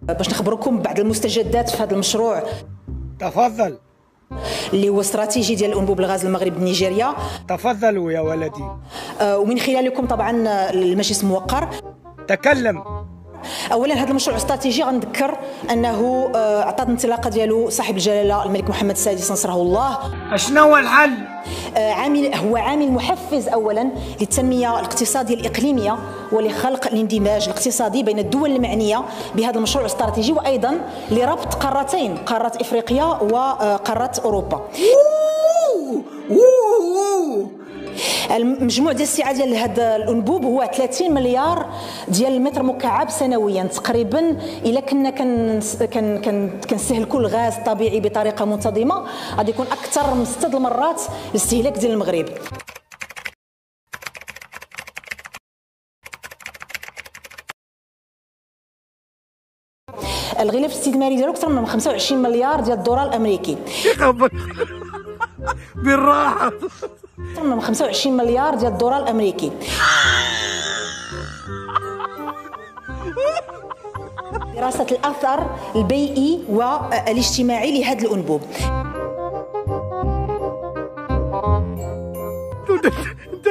باش نخبركم بعض المستجدات في هذا المشروع. تفضل. اللي هو استراتيجي ديال الانبوب الغاز المغرب بنيجيريا. تفضلوا يا ولدي. ومن خلالكم طبعا المجلس الموقر. تكلم. اولا هذا المشروع الاستراتيجي غنذكر انه عطات الانطلاقه ديالو صاحب الجلاله الملك محمد السادس نصره الله. شنو هو الحل؟ هو عامل محفز اولا للتنميه الاقتصاديه الاقليميه ولخلق الاندماج الاقتصادي بين الدول المعنيه بهذا المشروع الاستراتيجي، وايضا لربط قارتين، قاره افريقيا وقاره اوروبا. المجموع ديال الاستيعاب ديال هذا الانبوب هو 30 مليار ديال المتر مكعب سنويا تقريبا. الا كنا كنستهلكوا الغاز الطبيعي بطريقه منتظمه غادي يكون اكثر من 6 المرات الاستهلاك ديال المغرب. الغلاف الاستثماري ديالو اكثر من 25 مليار ديال الدولار الامريكي. بالراحه. أكثر من 25 مليار ديال الدولار الامريكي. دراسة الأثر البيئي والاجتماعي لهذا الأنبوب. انت